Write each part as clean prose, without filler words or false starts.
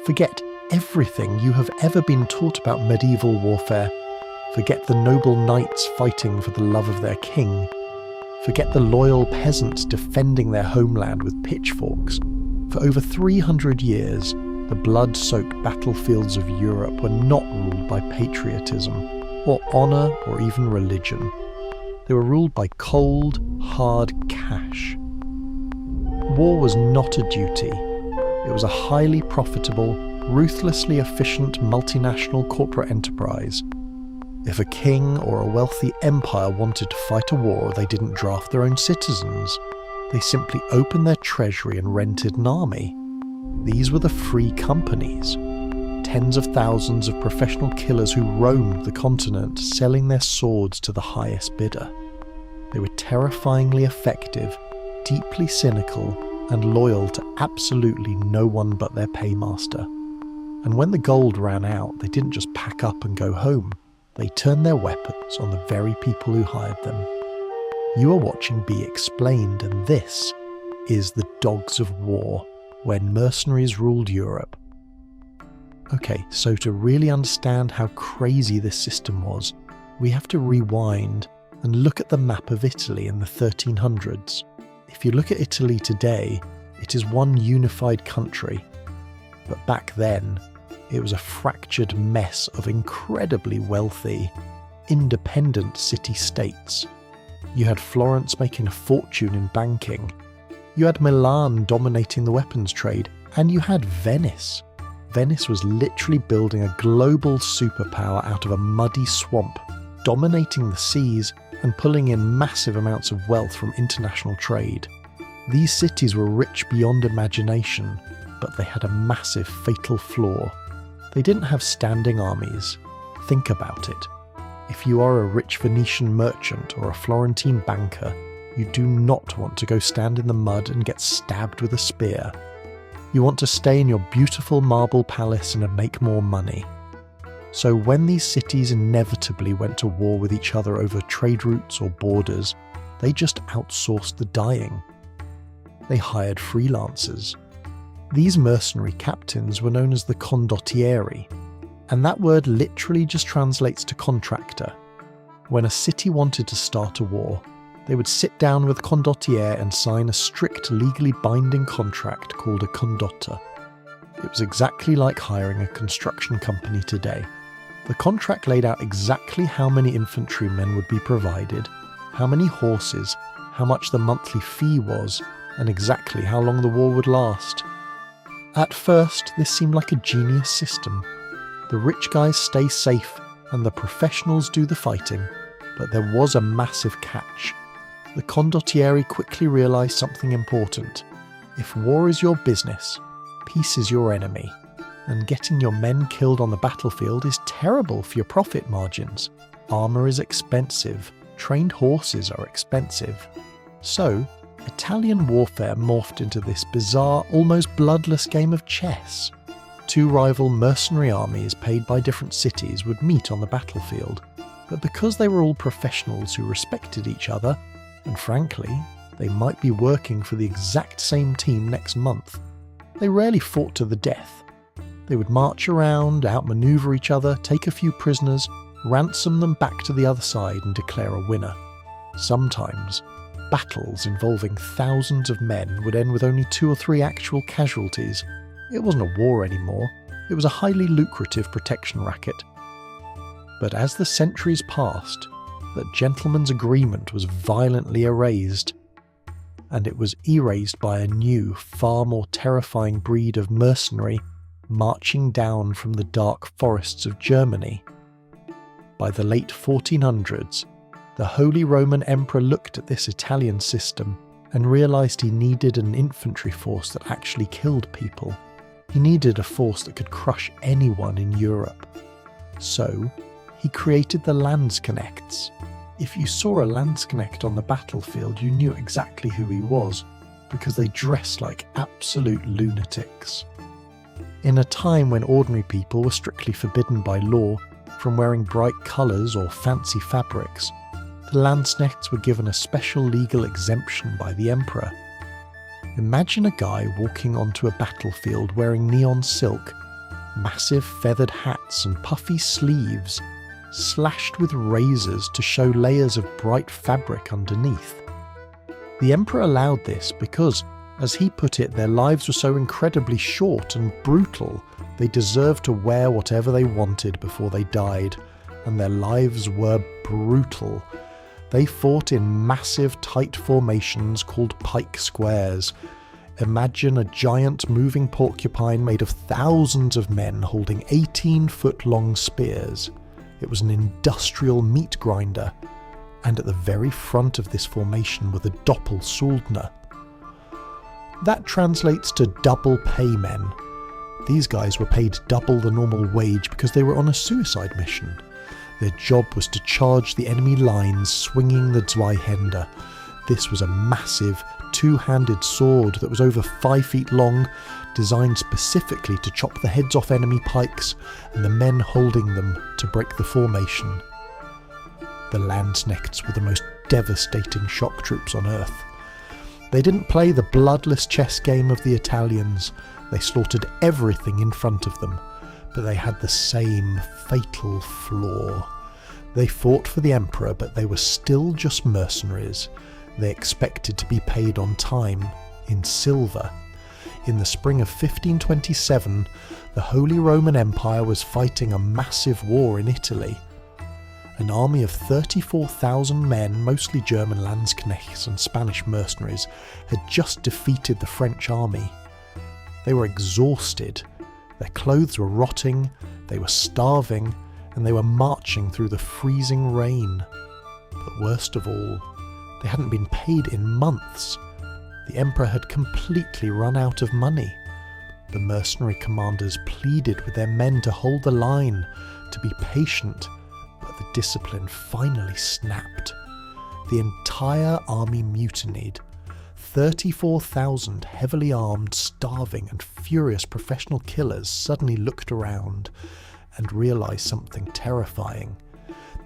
Forget everything you have ever been taught about medieval warfare. Forget the noble knights fighting for the love of their king. Forget the loyal peasants defending their homeland with pitchforks. For over 300 years, the blood-soaked battlefields of Europe were not ruled by patriotism, or honour, or even religion. They were ruled by cold, hard cash. War was not a duty. It was a highly profitable, ruthlessly efficient multinational corporate enterprise. If a king or a wealthy empire wanted to fight a war, they didn't draft their own citizens. They simply opened their treasury and rented an army. These were the free companies. Tens of thousands of professional killers who roamed the continent, selling their swords to the highest bidder. They were terrifyingly effective, deeply cynical, and loyal to absolutely no one but their paymaster. And when the gold ran out, they didn't just pack up and go home. They turned their weapons on the very people who hired them. You are watching Be Explained, and this is The Dogs of War, when mercenaries ruled Europe. Okay, so to really understand how crazy this system was, we have to rewind and look at the map of Italy in the 1300s. If you look at Italy today, it is one unified country. But back then, it was a fractured mess of incredibly wealthy, independent city-states. You had Florence making a fortune in banking. You had Milan dominating the weapons trade. And you had Venice. Venice was literally building a global superpower out of a muddy swamp, dominating the seas and pulling in massive amounts of wealth from international trade. These cities were rich beyond imagination, but they had a massive fatal flaw. They didn't have standing armies. Think about it. If you are a rich Venetian merchant or a Florentine banker, you do not want to go stand in the mud and get stabbed with a spear. You want to stay in your beautiful marble palace and make more money. So when these cities inevitably went to war with each other over trade routes or borders, they just outsourced the dying. They hired freelancers. These mercenary captains were known as the condottieri, and that word literally just translates to contractor. When a city wanted to start a war, they would sit down with condottiere and sign a strict legally binding contract called a condotta. It was exactly like hiring a construction company today. The contract laid out exactly how many infantrymen would be provided, how many horses, how much the monthly fee was, and exactly how long the war would last. At first, this seemed like a genius system. The rich guys stay safe and the professionals do the fighting, but there was a massive catch. The condottieri quickly realised something important. If war is your business, peace is your enemy, and getting your men killed on the battlefield is terrible for your profit margins. Armour is expensive, trained horses are expensive. So, Italian warfare morphed into this bizarre, almost bloodless game of chess. Two rival mercenary armies paid by different cities would meet on the battlefield, but because they were all professionals who respected each other, and frankly, they might be working for the exact same team next month, they rarely fought to the death. They would march around, outmaneuver each other, take a few prisoners, ransom them back to the other side and declare a winner. Sometimes, battles involving thousands of men would end with only 2 or 3 actual casualties. It wasn't a war anymore, it was a highly lucrative protection racket. But as the centuries passed, that gentleman's agreement was violently erased, and it was erased by a new, far more terrifying breed of mercenary marching down from the dark forests of Germany. By the late 1400s, the Holy Roman Emperor looked at this Italian system and realised he needed an infantry force that actually killed people. He needed a force that could crush anyone in Europe. So, he created the Landsknechts. If you saw a Landsknecht on the battlefield, you knew exactly who he was, because they dressed like absolute lunatics. In a time when ordinary people were strictly forbidden by law from wearing bright colours or fancy fabrics, the Landsknechts were given a special legal exemption by the emperor. Imagine a guy walking onto a battlefield wearing neon silk massive feathered hats and puffy sleeves, slashed with razors to show layers of bright fabric underneath. The emperor allowed this because, as he put it, their lives were so incredibly short and brutal, they deserved to wear whatever they wanted before they died, and their lives were brutal. They fought in massive, tight formations called pike squares. Imagine a giant moving porcupine made of thousands of men holding 18-foot-long spears. It was an industrial meat grinder, and at the very front of this formation were the Doppelsoldner. That translates to double pay men. These guys were paid double the normal wage because they were on a suicide mission. Their job was to charge the enemy lines swinging the Zweihänder. This was a massive, two-handed sword that was over 5 feet long, designed specifically to chop the heads off enemy pikes and the men holding them to break the formation. The Landsknechts were the most devastating shock troops on earth. They didn't play the bloodless chess game of the Italians. They slaughtered everything in front of them, but they had the same fatal flaw. They fought for the emperor, but they were still just mercenaries. They expected to be paid on time, in silver. In the spring of 1527, the Holy Roman Empire was fighting a massive war in Italy. An army of 34,000 men, mostly German Landsknechts and Spanish mercenaries, had just defeated the French army. They were exhausted. Their clothes were rotting, they were starving, and they were marching through the freezing rain. But worst of all, they hadn't been paid in months. The emperor had completely run out of money. The mercenary commanders pleaded with their men to hold the line, to be patient, but the discipline finally snapped. The entire army mutinied. 34,000 heavily armed, starving and furious professional killers suddenly looked around and realised something terrifying.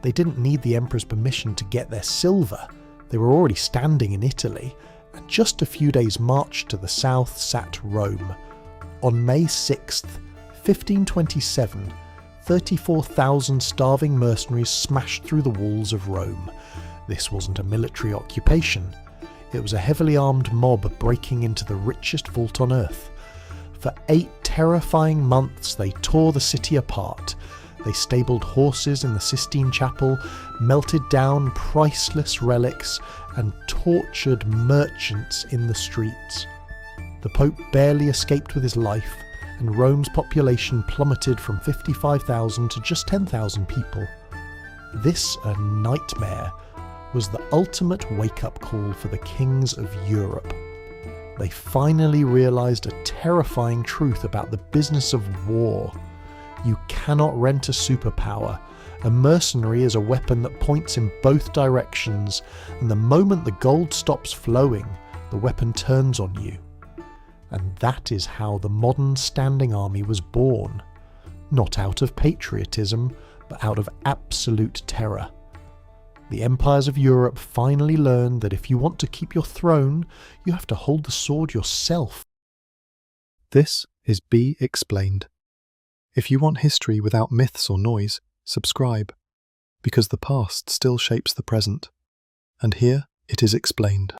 They didn't need the emperor's permission to get their silver. They were already standing in Italy, and just a few days' march to the south sat Rome. On May 6th, 1527, 34,000 starving mercenaries smashed through the walls of Rome. This wasn't a military occupation. It was a heavily armed mob breaking into the richest vault on earth. For 8 terrifying months they tore the city apart. They stabled horses in the Sistine Chapel, melted down priceless relics, and tortured merchants in the streets. The Pope barely escaped with his life, and Rome's population plummeted from 55,000 to just 10,000 people. This, a nightmare, was the ultimate wake-up call for the kings of Europe. They finally realised a terrifying truth about the business of war. You cannot rent a superpower. A mercenary is a weapon that points in both directions, and the moment the gold stops flowing, the weapon turns on you. And that is how the modern standing army was born. Not out of patriotism, but out of absolute terror. The empires of Europe finally learned that if you want to keep your throne, you have to hold the sword yourself. This is Be Explained. If you want history without myths or noise, subscribe, because the past still shapes the present, and here it is explained.